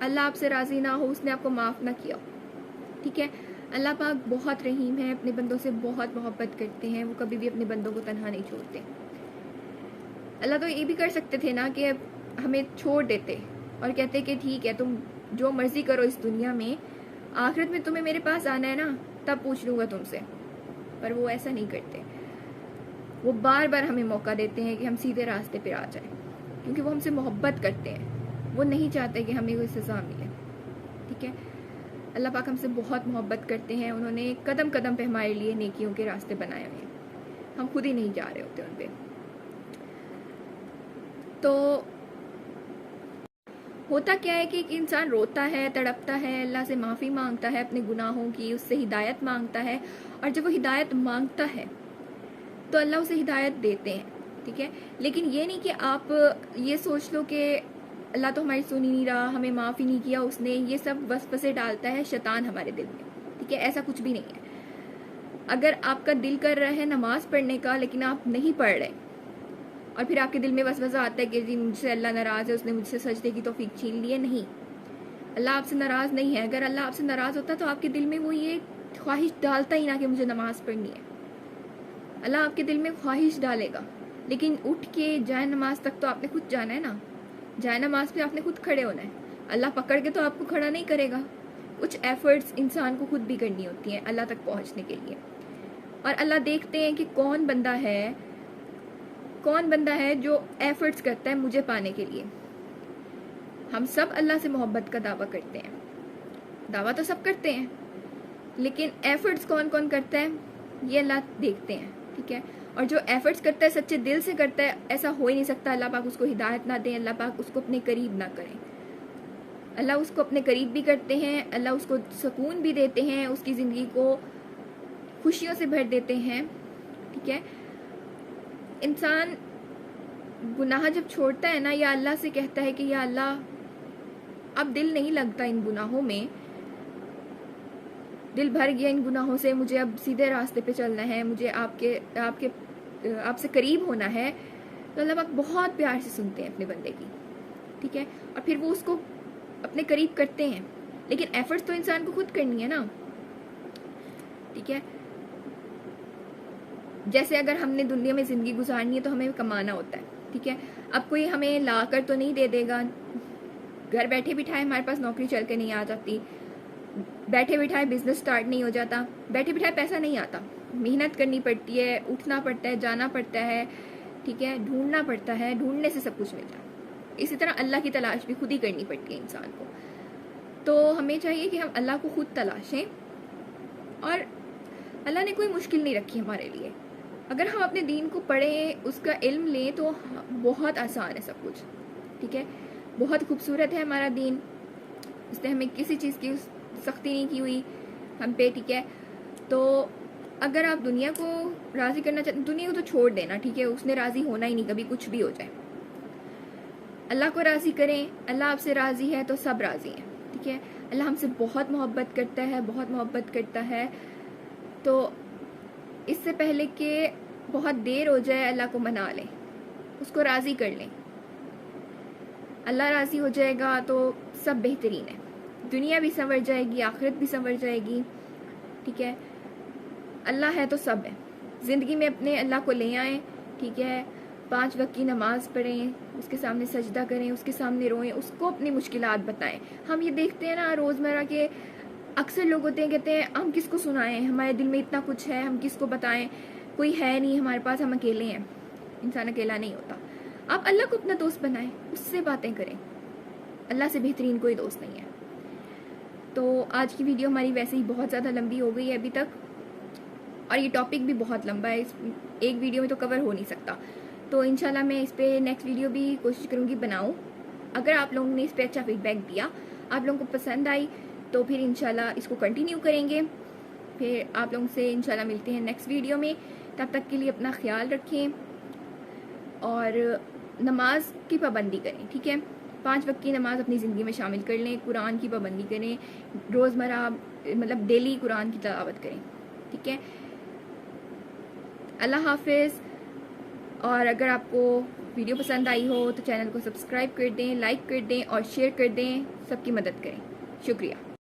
اللہ آپ سے راضی نہ ہو, اس نے آپ کو معاف نہ کیا, ٹھیک ہے. اللہ پاک بہت رحیم ہے, اپنے بندوں سے بہت محبت کرتے ہیں, وہ کبھی بھی اپنے بندوں کو تنہا نہیں چھوڑتے. اللہ تو یہ بھی کر سکتے تھے نا کہ ہمیں چھوڑ دیتے اور کہتے کہ ٹھیک ہے تم جو مرضی کرو اس دنیا میں, آخرت میں تمہیں میرے پاس آنا ہے نا تب پوچھ لوں گا تم سے. پر وہ ایسا نہیں کرتے, وہ بار بار ہمیں موقع دیتے ہیں کہ ہم سیدھے راستے پہ آ جائیں, کیونکہ وہ ہم سے محبت کرتے ہیں, وہ نہیں چاہتے کہ ہمیں کوئی سزا ملے, ٹھیک ہے. اللہ پاک ہم سے بہت محبت کرتے ہیں, انہوں نے قدم قدم پہ ہمارے لیے نیکیوں کے راستے بنائے ہوئے ہیں, ہم خود ہی نہیں جا رہے ہوتے ان پہ. تو ہوتا کیا ہے کہ ایک انسان روتا ہے, تڑپتا ہے, اللہ سے معافی مانگتا ہے اپنے گناہوں کی, اس سے ہدایت مانگتا ہے, اور جب وہ ہدایت مانگتا ہے تو اللہ اسے ہدایت دیتے ہیں, ٹھیک ہے. لیکن یہ نہیں کہ آپ یہ سوچ لو کہ اللہ تو ہماری سن ہی نہیں رہا, ہمیں معاف ہی نہیں کیا اس نے. یہ سب وسوسے ڈالتا ہے شیطان ہمارے دل میں, ٹھیک ہے. ایسا کچھ بھی نہیں ہے. اگر آپ کا دل کر رہا ہے نماز پڑھنے کا لیکن آپ نہیں پڑھ رہے, اور پھر آپ کے دل میں وسوسہ آتا ہے کہ جی مجھ سے اللہ ناراض ہے, اس نے مجھ سے سجدے کی توفیق چھین لی ہے, نہیں, اللہ آپ سے ناراض نہیں ہے. اگر اللہ آپ سے ناراض ہوتا تو آپ کے دل میں وہ یہ خواہش ڈالتا ہی نہ کہ مجھے نماز پڑھنی ہے. اللہ آپ کے دل میں خواہش ڈالے گا, لیکن اٹھ کے جائے نماز تک تو آپ نے خود جانا ہے نا, جائے نماز پہ آپ نے خود کھڑے ہونا ہے. اللہ پکڑ کے تو آپ کو کھڑا نہیں کرے گا. کچھ ایفرٹس انسان کو خود بھی کرنی ہوتی ہیں اللہ تک پہنچنے کے لیے. اور اللہ دیکھتے ہیں کہ کون بندہ ہے جو ایفرٹس کرتا ہے مجھے پانے کے لیے. ہم سب اللہ سے محبت کا دعویٰ کرتے ہیں, دعویٰ تو سب کرتے ہیں, لیکن ایفرٹس کون کون کرتا ہے یہ اللہ دیکھتے ہیں, ٹھیک ہے. اور جو ایفرٹس کرتا ہے سچے دل سے کرتا ہے, ایسا ہو ہی نہیں سکتا اللہ پاک اس کو ہدایت نہ دیں, اللہ پاک اس کو اپنے قریب نہ کریں. اللہ اس کو اپنے قریب بھی کرتے ہیں, اللہ اس کو سکون بھی دیتے ہیں, اس کی زندگی کو خوشیوں سے بھر دیتے ہیں, ٹھیک ہے. انسان گناہ جب چھوڑتا ہے نا, یا اللہ سے کہتا ہے کہ یا اللہ اب دل نہیں لگتا ان گناہوں میں, دل بھر گیا ان گناہوں سے, مجھے اب سیدھے راستے پہ چلنا ہے, مجھے آپ سے قریب ہونا ہے, تو اللہ پاک بہت پیار سے سنتے ہیں اپنے بندے کی, ٹھیک ہے. اور پھر وہ اس کو اپنے قریب کرتے ہیں, لیکن ایفرٹس تو انسان کو خود کرنی ہے نا, ٹھیک ہے. جیسے اگر ہم نے دنیا میں زندگی گزارنی ہے تو ہمیں کمانا ہوتا ہے, ٹھیک ہے. اب کوئی ہمیں لا کر تو نہیں دے دے گا, گھر بیٹھے بٹھائے ہمارے پاس نوکری چل کے نہیں آ جاتی, بیٹھے بٹھائے بزنس سٹارٹ نہیں ہو جاتا, بیٹھے بٹھائے پیسہ نہیں آتا, محنت کرنی پڑتی ہے, اٹھنا پڑتا ہے, جانا پڑتا ہے, ٹھیک ہے, ڈھونڈنا پڑتا ہے, ڈھونڈنے سے سب کچھ ملتا ہے. اسی طرح اللہ کی تلاش بھی خود ہی کرنی پڑتی ہے انسان کو. تو ہمیں چاہیے کہ ہم اللہ کو خود تلاشیں, اور اللہ نے کوئی مشکل نہیں رکھی ہمارے لیے. اگر ہم اپنے دین کو پڑھیں, اس کا علم لیں, تو بہت آسان ہے سب کچھ, ٹھیک ہے. بہت خوبصورت ہے ہمارا دین, اس نے ہمیں کسی چیز کی سختی نہیں کی ہوئی ہم پہ, ٹھیک ہے. تو اگر آپ دنیا کو راضی کرنا چاہتے ہیں, دنیا کو تو چھوڑ دینا, ٹھیک ہے, اس نے راضی ہونا ہی نہیں کبھی, کچھ بھی ہو جائے. اللہ کو راضی کریں, اللہ آپ سے راضی ہے تو سب راضی ہیں, ٹھیک ہے. اللہ ہم سے بہت محبت کرتا ہے, بہت محبت کرتا ہے. تو اس سے پہلے کہ بہت دیر ہو جائے اللہ کو منا لیں, اس کو راضی کر لیں. اللہ راضی ہو جائے گا تو سب بہترین ہے, دنیا بھی سنور جائے گی, آخرت بھی سنور جائے گی, ٹھیک ہے. اللہ ہے تو سب ہے. زندگی میں اپنے اللہ کو لے آئیں, ٹھیک ہے. 5 وقت کی نماز پڑھیں, اس کے سامنے سجدہ کریں, اس کے سامنے روئیں, اس کو اپنی مشکلات بتائیں. ہم یہ دیکھتے ہیں نا روزمرہ کے اکثر لوگ ہوتے ہیں, کہتے ہیں ہم کس کو سنائیں, ہمارے دل میں اتنا کچھ ہے, ہم کس کو بتائیں, کوئی ہے نہیں ہمارے پاس, ہم اکیلے ہیں. انسان اکیلا نہیں ہوتا. آپ اللہ کو اپنا دوست بنائیں, اس سے باتیں کریں, اللہ سے بہترین کوئی دوست نہیں ہے. تو آج کی ویڈیو ہماری ویسے ہی بہت زیادہ لمبی ہو گئی ہے ابھی تک, اور یہ ٹاپک بھی بہت لمبا ہے, اس ایک ویڈیو میں تو کور ہو نہیں سکتا. تو انشاءاللہ میں اس پہ نیکسٹ ویڈیو بھی کوشش کروں گی بناؤں. اگر آپ لوگوں نے اس پہ اچھا فیڈ بیک دیا, آپ لوگوں کو پسند آئی, تو پھر انشاءاللہ اس کو کنٹینیو کریں گے. پھر آپ لوگوں سے انشاءاللہ ملتے ہیں نیکسٹ ویڈیو میں. تب تک کے لیے اپنا خیال رکھیں اور نماز کی پابندی کریں, ٹھیک ہے. 5 وقت کی نماز اپنی زندگی میں شامل کر لیں, قرآن کی پابندی کریں, روزمرہ مطلب ڈیلی قرآن کی تلاوت کریں, ٹھیک ہے. اللہ حافظ. اور اگر آپ کو ویڈیو پسند آئی ہو تو چینل کو سبسکرائب کر دیں، لائک کر دیں اور شیئر کر دیں، سب کی مدد کریں. شکریہ.